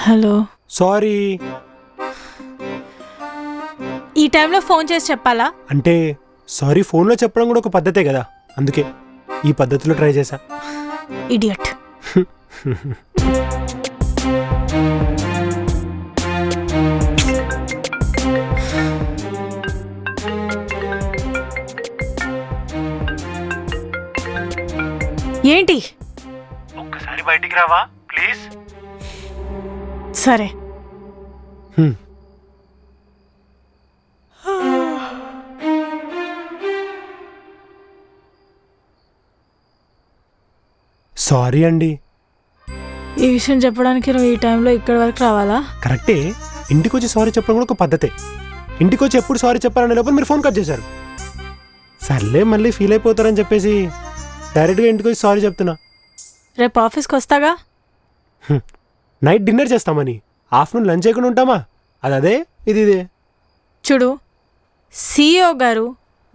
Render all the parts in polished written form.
Hello. Sorry. ఈ టైంలో phone చేసి చెప్పాలా? అంటే సారీ ఫోన్లో చెప్పడం కూడా ఒక పద్ధతే కదా, అందుకే ఈ పద్ధతిలో ట్రై చేశా. ఇడియట్. ఏంటి? ఒక్కసారి బయటికి రావా ప్లీజ్? సరే. సారీ అండి. ఈ విషయం చెప్పడానికి నువ్వు ఈ టైంలో ఇక్కడి వరకు రావాలా? కరెక్టే, ఇంటికి వచ్చి సారీ చెప్పడం కూడా ఒక పద్ధతే. ఇంటికి వచ్చి ఎప్పుడు సారీ చెప్పాలనే లోపల మీరు ఫోన్ కట్ చేశారు. సర్లే మళ్ళీ ఫీల్ అయిపోతారని చెప్పేసి డైరెక్ట్గా ఇంటికి వచ్చి సారీ చెప్తున్నా. రేపు ఆఫీస్కి వస్తాగా? నైట్ డిన్నర్ చేస్తామని ఆఫ్టర్నూన్ లంచ్ చేయకుండా ఉంటామా? అదే ఇదే. చూడు, CEO గారు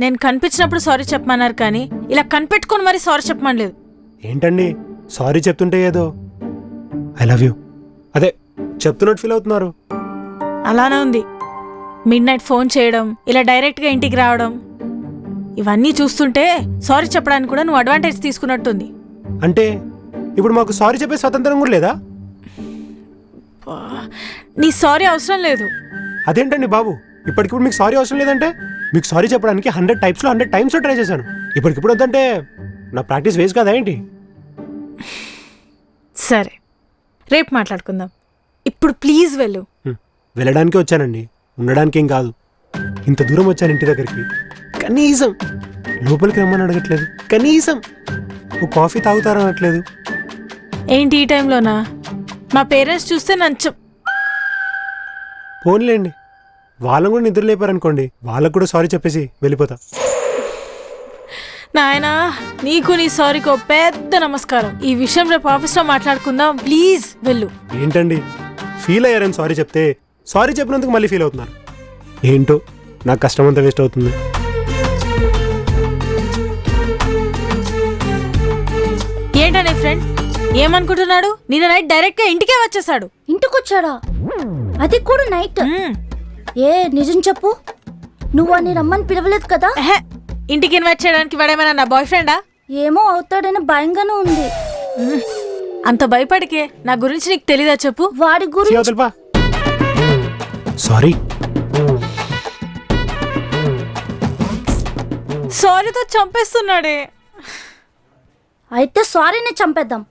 నేను కనిపించినప్పుడు సారీ చెప్పమన్నారు, కానీ ఇలా కనిపెట్టుకొని మరీ సారీ చెప్పమనలేదు. ఏంటండి సారీ చెప్తుంటే ఏదో ఐ లవ్ యూ అదే చెప్తున్నట్టు ఫీల్ అవుతున్నారు. అలానే ఉంది. మిడ్ నైట్ ఫోన్ చేయడం, ఇలా డైరెక్ట్గా ఇంటికి రావడం, ఇవన్నీ చూస్తుంటే సారీ చెప్పడానికి కూడా నువ్వు అడ్వాంటేజ్ తీసుకున్నట్టుంది. అంటే ఇప్పుడు మాకు సారీ చెప్పే స్వతంత్రం కూడా లేదా? నీ సారీ అవసరం లేదు. అదేంటండి బాబు, ఇప్పటికిప్పుడు మీకు సారీ అవసరం లేదంటే? మీకు సారీ చెప్పడానికి 100 టైప్స్లో 100 టైమ్స్లో ట్రై చేశాను. ఇప్పటికిప్పుడు వద్దంటే నా ప్రాక్టీస్ వేస్ట్ కదా ఏంటి? సరే, రేపు మాట్లాడుకుందాం. ఇప్పుడు ప్లీజ్ వెళ్ళు. వెళ్ళడానికే వచ్చానండి, ఉండడానికి ఏం కాదు. ఇంత దూరం వచ్చాను ఇంటి దగ్గరికి, కనీసం లోపలికి రమ్మని అడగట్లేదు, కనీసం ఓ కాఫీ తాగుతారనట్లేదు. ఏంటి ఈ టైంలోనా? మా పేరెంట్స్ చూస్తే ఫోన్లేండి, వాళ్ళని కూడా నిద్ర లేపారనుకోండి, వాళ్ళకు కూడా సారీ చెప్పేసి వెళ్ళిపోతా. నాయనా, నీకు నీ సారీకో పెద్ద నమస్కారం. ఈ విషయం రేపు ఆఫీస్లో మాట్లాడుకుందాం. ప్లీజ్ వెళ్ళు. ఏంటండి ఫీల్ అయ్యారని సారీ చెప్తే సారీ చెప్పినందుకు మళ్ళీ ఫీల్ అవుతున్నారు. ఏంటో నాకు కష్టం అంతా వేస్ట్ అవుతుంది. ఏంటనే ఫ్రెండ్ ఏమనుకుంటున్నాడు? నిన్న నైట్ డైరెక్ట్ గా ఇంటికే వచ్చేసాడు. ఇంటికొచ్చాడా? అది కూడా నైట్? ఏ నిజం చెప్పు, నువ్వు అని రమ్మని పిలవలేదు కదా? ఇంటికి ఇన్వైట్ చేయడానికి వాడేమైనా నా బాయ్ ఫ్రెండా? ఏమో అవుతాడని భయంగానే ఉంది. అంత భయపడికే నా గురించి నీకు తెలీదా చెప్పు? వాడి గురించి సారీ. సారీతో చంపేస్తున్నాడే. అయితే సారీని చంపేద్దాం.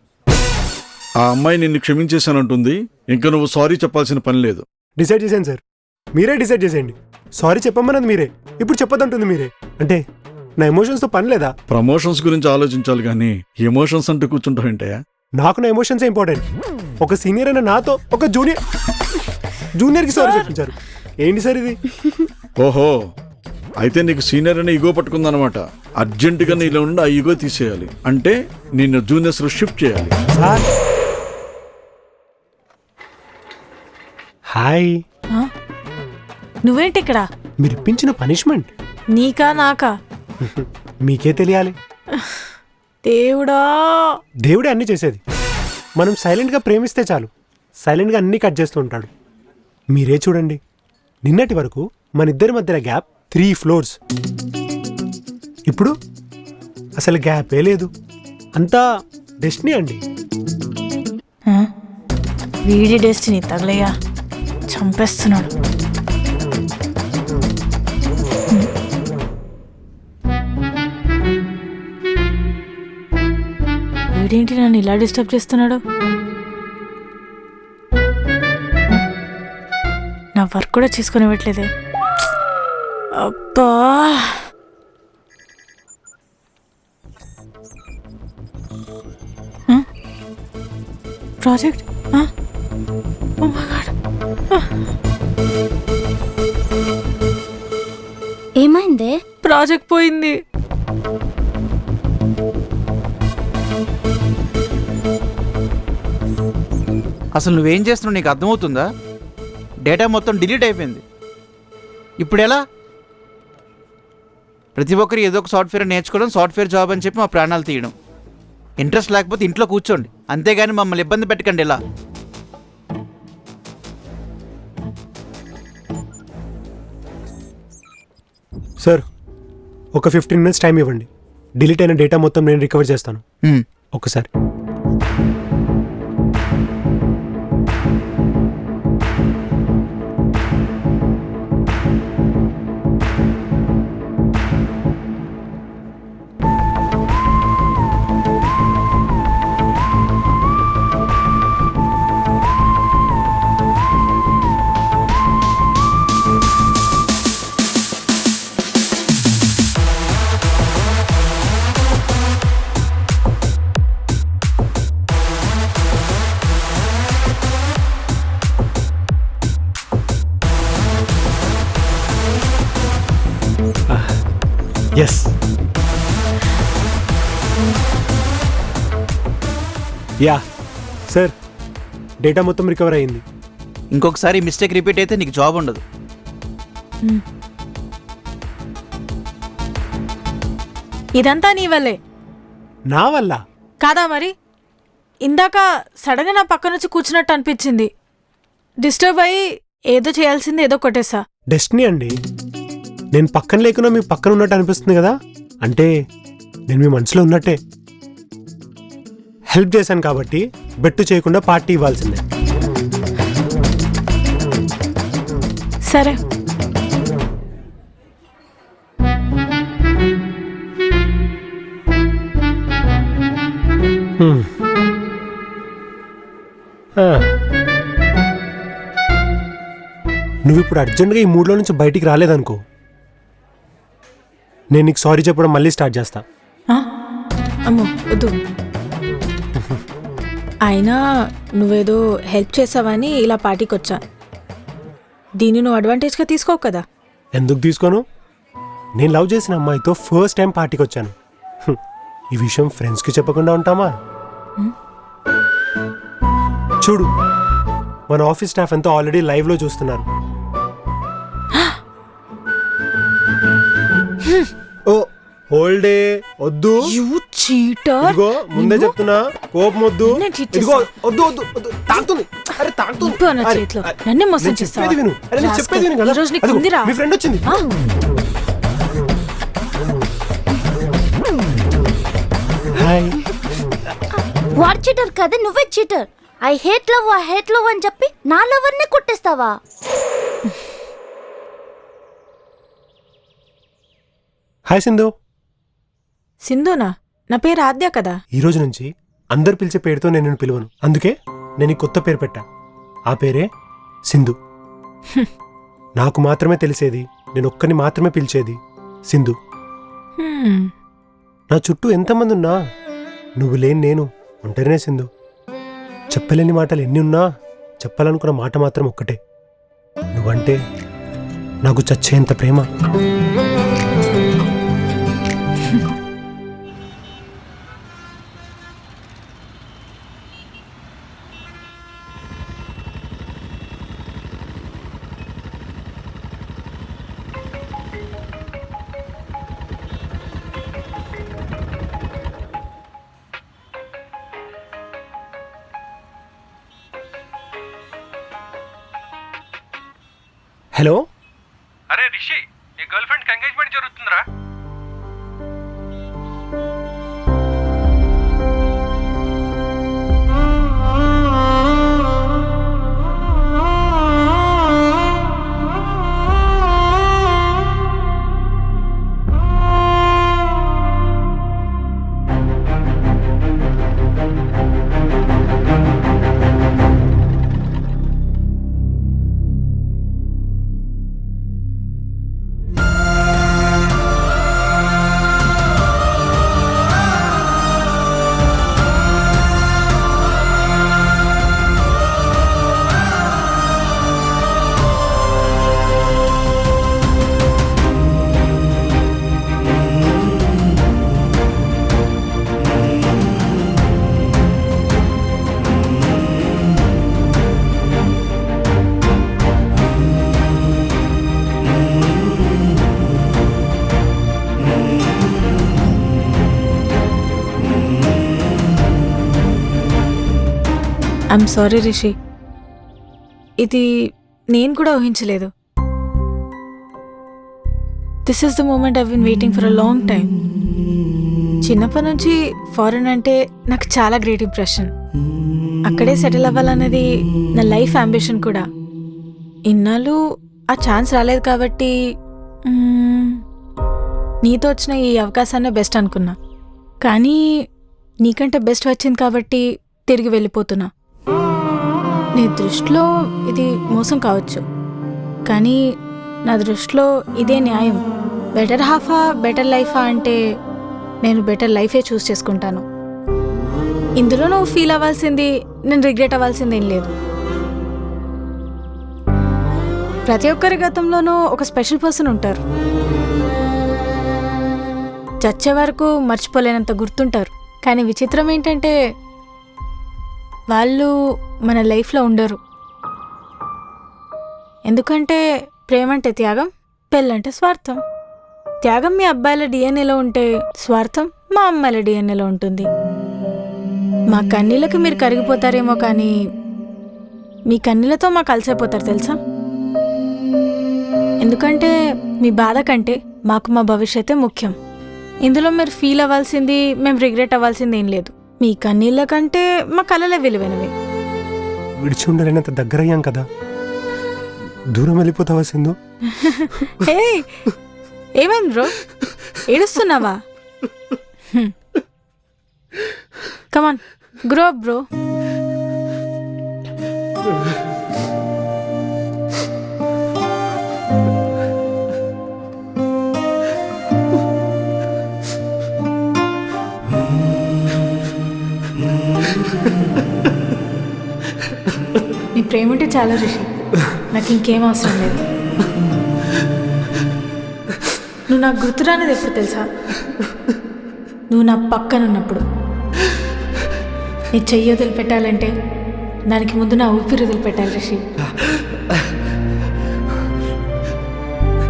ఆ అమ్మాయి నిన్ను క్షమించేశానంటుంది, ఇంకా నువ్వు సారీ చెప్పాల్సిన పని లేదు. డిసైడ్ చేశాను సార్, మీరే డిసైడ్ చేసేయండి. సారీ చెప్పమన్నది మీరే, ఇప్పుడు చెప్పొద్దంటుంది మీరే. అంటే నా ఎమోషన్స్తో పని లేదా? ప్రమోషన్స్ గురించి ఆలోచించాలి కానీ ఎమోషన్స్ అంటూ కూర్చుంటావేంటయా? నాకు నా ఎమోషన్సే ఇంపార్టెంట్. ఒక సీనియర్ అయిన నాతో ఒక జూనియర్కి సారీ చెప్పించారు. ఏంటి సార్ ఇది? ఓహో, అయితే నీకు సీనియర్ అని ఈగో పట్టుకుందనమాట. అర్జెంటుగా నీలో ఉండి ఆ ఈగో తీసేయాలి, అంటే నిన్ను జూనియర్స్లో షిఫ్ట్ చేయాలి. హాయ్. నువ్వేంటి ఇక్కడ? మీరు ఇప్పించిన పనిష్మెంట్. నీకా నాకా? మీకే తెలియాలి. దేవుడా, దేవుడే అన్ని చేసేది. మనం సైలెంట్గా ప్రేమిస్తే చాలు, సైలెంట్గా అన్నీ కట్ చేస్తూ ఉంటాడు. మీరే చూడండి, నిన్నటి వరకు మన ఇద్దరి మధ్యన గ్యాప్ 3 floors. ఇప్పుడు అసలు గ్యాపే లేదు. అంతా డెస్టినీ అండి. వీడి డెస్టినీ తగలయ్యా, చంపేస్తున్నాడు. వీడేంటి నన్ను ఇలా డిస్టర్బ్ చేస్తున్నాడు? నా వర్క్ కూడా చేసుకుని ఇవ్వట్లేదే. అబ్బా, ప్రాజెక్ట్. ఏమైందే? ప్రాజెక్ట్ పోయింది. అసలు నువ్వేం చేస్తున్నావు నీకు అర్థమవుతుందా? డేటా మొత్తం డిలీట్ అయిపోయింది. ఇప్పుడు ఎలా? ప్రతి ఒక్కరు ఏదో ఒక సాఫ్ట్వేర్ నేర్చుకోవడం, సాఫ్ట్వేర్ జాబ్ అని చెప్పి మా ప్రాణాలు తీయడం. ఇంట్రెస్ట్ లేకపోతే ఇంట్లో కూర్చోండి, అంతేగాని మమ్మల్ని ఇబ్బంది పెట్టకండి. ఇలా సార్ ఒక 15 మినిట్స్ టైం ఇవ్వండి. డిలీట్ అయిన డేటా మొత్తం నేను రికవర్ చేస్తాను. ఒక్కసారి. ఎస్. యా సార్, డేటా మొత్తం రికవర్ అయ్యింది. ఇంకొకసారి మిస్టేక్ రిపీట్ అయితే నీకు జాబ్ ఉండదు. ఇదంతా నీ వల్లే నా వల్ల? కాదా మరి? ఇందాక సడన్గా నా పక్క నుంచి కూర్చున్నట్టు అనిపించింది. డిస్టర్బ్ అయ్యి ఏదో చేయాల్సింది ఏదో కొట్టేసా. డెస్టినీ అండి. నేను పక్కన లేకున్నా మీ పక్కన ఉన్నట్టు అనిపిస్తుంది కదా, అంటే నేను మీ మనసులో ఉన్నట్టే. హెల్ప్ చేశాను కాబట్టి బెట్టు చేయకుండా పార్టీ ఇవ్వాల్సిందే. సరే, నువ్వు ఇప్పుడు అర్జెంట్గా ఈ మూడ్లో నుంచి బయటికి రాలేదనుకో, నేను నీకు సారీ చెప్పడం మళ్ళీ స్టార్ట్ చేస్తా. అమ్మో వద్దు. అయినా నువ్వేదో హెల్ప్ చేసావని ఇలా పార్టీకి వచ్చా. దీన్ని నువ్వు అడ్వాంటేజ్గా తీసుకోవు కదా. ఎందుకు తీసుకోను? నేను లవ్ చేసిన అమ్మాయితో ఫస్ట్ టైం పార్టీకి వచ్చాను. ఈ విషయం ఫ్రెండ్స్కి చెప్పకుండా ఉంటామా? చూడు, మన ఆఫీస్ స్టాఫ్ ఎంతో ఆల్రెడీ లైవ్లో చూస్తున్నారు. ఓ హోల్డే వద్దు. ఇదిగో ముందే చెప్తున్నా, కోపం వద్దు. ఇదిగో వద్దు వద్దు వద్దు. తాకుతుంది. అరే తాకుతుంది. నన్నే మోసం చేస్తావా? చెప్పేది విను. అరే నేను చెప్పేది విను కదా. ఈ రోజు నీకు అదిగో, ఉందిరా. మీ ఫ్రెండ్ వచ్చింది. హాయ్. వాడు చీటర్ కదా, నువ్వే చీటర్. ఐ హేట్ లవ్ అని చెప్పి నా లవర్ని కొట్టేస్తావా? హాయ్ సింధు. సింధునా? నా పేరు ఆద్య కదా. ఈ రోజు నుంచి అందరు పిలిచే పేరుతో నేను నిన్ను పిలువను. అందుకే నేను ఈ కొత్త పేరు పెట్టా. ఆ పేరే సింధు. నాకు మాత్రమే తెలిసేది, నేను ఒక్కని మాత్రమే పిలిచేది సింధు. నా చుట్టూ ఎంతమంది ఉన్నా నువ్వు లేని నేను ఒంటరినే సింధు. చెప్పలేని మాటలు ఎన్ని ఉన్నా చెప్పాలనుకున్న మాట మాత్రం ఒక్కటే, నువ్వంటే నాకు చచ్చేంత ప్రేమ. హలో. అరే రిషి, నీ గర్ల్ ఫ్రెండ్ కి ఎంగేజ్మెంట్ జరుగుతుందిరా. ఐఎమ్ సారీ రిషి, ఇది నేను కూడా ఊహించలేదు. This is the moment I been waiting for a long time. చిన్నప్పటి నుంచి ఫారెన్ అంటే నాకు చాలా గ్రేట్ ఇంప్రెషన్. అక్కడే సెటిల్ అవ్వాలన్నది నా లైఫ్ అంబిషన్ కూడా. ఇన్నాళ్ళు ఆ ఛాన్స్ రాలేదు కాబట్టి నీతో వచ్చిన ఈ అవకాశాన్ని బెస్ట్ అనుకున్నా. కానీ నీకంటే బెస్ట్ వచ్చింది కాబట్టి తిరిగి వెళ్ళిపోతున్నా. నీ దృష్టిలో ఇది మోసం కావచ్చు, కానీ నా దృష్టిలో ఇదే న్యాయం. బెటర్ హాఫా బెటర్ లైఫా అంటే నేను బెటర్ లైఫే చూస్ చేసుకుంటాను. ఇందులో నువ్వు ఫీల్ అవ్వాల్సింది, నేను రిగ్రెట్ అవ్వాల్సింది ఏం లేదు. ప్రతి ఒక్కరి గతంలోనూ ఒక స్పెషల్ పర్సన్ ఉంటారు. చచ్చే వరకు మర్చిపోలేనంత గుర్తుంటారు. కానీ విచిత్రం ఏంటంటే వాళ్ళు మన లైఫ్లో ఉండరు. ఎందుకంటే ప్రేమ అంటే త్యాగం, పెళ్ళంటే స్వార్థం. త్యాగం మీ అబ్బాయిల డిఎన్ఏలో ఉంటే స్వార్థం మా అమ్మాయిల డిఎన్ఏలో ఉంటుంది. మా కన్నీళ్ళకి మీరు కరిగిపోతారేమో కానీ మీ కన్నీళ్ళతో మా కలిసైపోతారు తెలుసా. ఎందుకంటే మీ బాధ కంటే మాకు మా భవిష్యత్తే ముఖ్యం. ఇందులో మీరు ఫీల్ అవ్వాల్సింది, మేము రిగ్రెట్ అవ్వాల్సింది ఏం లేదు. మీ కన్నీళ్ళ కంటే మా కళలే విలువైనవి. విడిచి ఉండలేనంత దగ్గరయ్యాం కదా, దూరం వెళ్ళిపోతావా సింధు? హే, ఏమైంది బ్రో, ఏడుస్తున్నావా? కమాన్ గ్రో అప్ బ్రో. నీ ప్రేమ ఉంటే చాలా రిషి, నాకు ఇంకేం అవసరం లేదు. నువ్వు నాకు గుర్తురానిది ఎప్పుడు తెలుసా? నువ్వు నా పక్కన ఉన్నప్పుడు. నీ చెయ్యి వదిలిపెట్టాలంటే దానికి ముందు నా ఊపిరి వదిలిపెట్టాలి రిషి.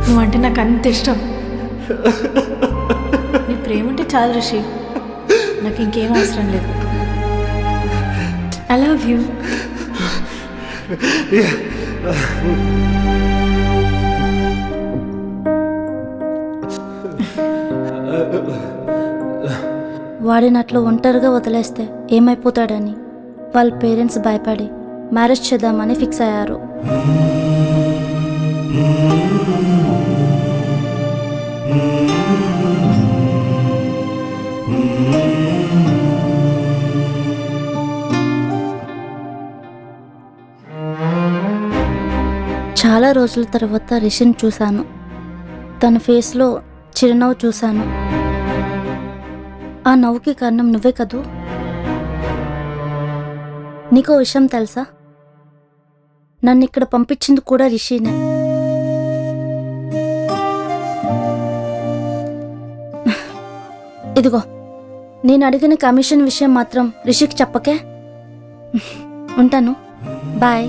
నువ్వంటే నాకు అంత ఇష్టం. నీ ప్రేమ ఉంటే చాలు రిషి, నాకు ఇంకేం అవసరం లేదు. I love you. వాడిని అట్లా ఒంటరిగా వదిలేస్తే ఏమైపోతాడని వాళ్ళ పేరెంట్స్ భయపడి మ్యారేజ్ చేద్దామని ఫిక్స్ అయ్యారు. చాలా రోజుల తర్వాత రిషిని చూశాను. తన ఫేస్లో చిరునవ్వు చూశాను. ఆ నవ్వుకి కారణం నువ్వే కదూ. నీకో విషయం తెలుసా? నన్ను ఇక్కడ పంపించింది కూడా రిషినే. ఇదిగో, నేను అడిగిన కమిషన్ విషయం మాత్రం రిషికి చెప్పకే. ఉంటాను, బాయ్.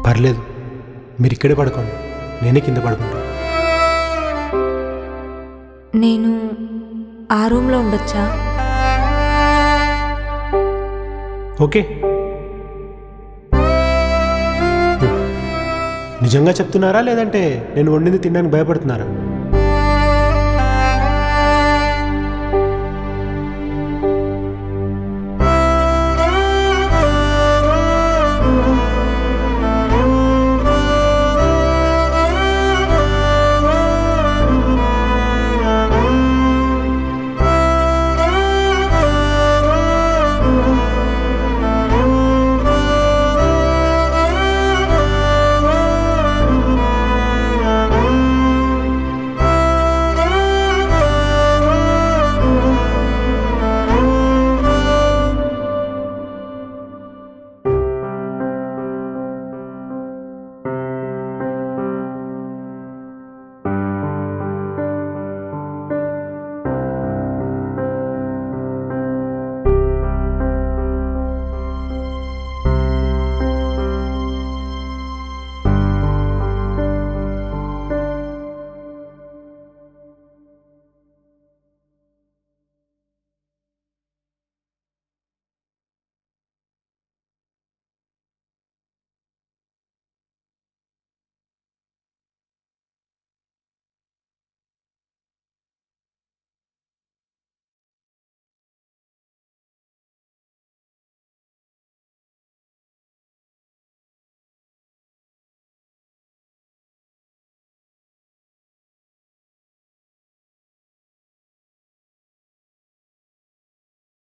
పర్లేదు, మీరు ఇక్కడే పడుకోండి, నేనే కింద పడుకుంటాను. నేను ఆ రూమ్లో ఉండొచ్చా? ఓకే. నిజంగా చెప్తున్నారా లేదంటే నేను వండింది తినడానికి భయపడుతున్నారా?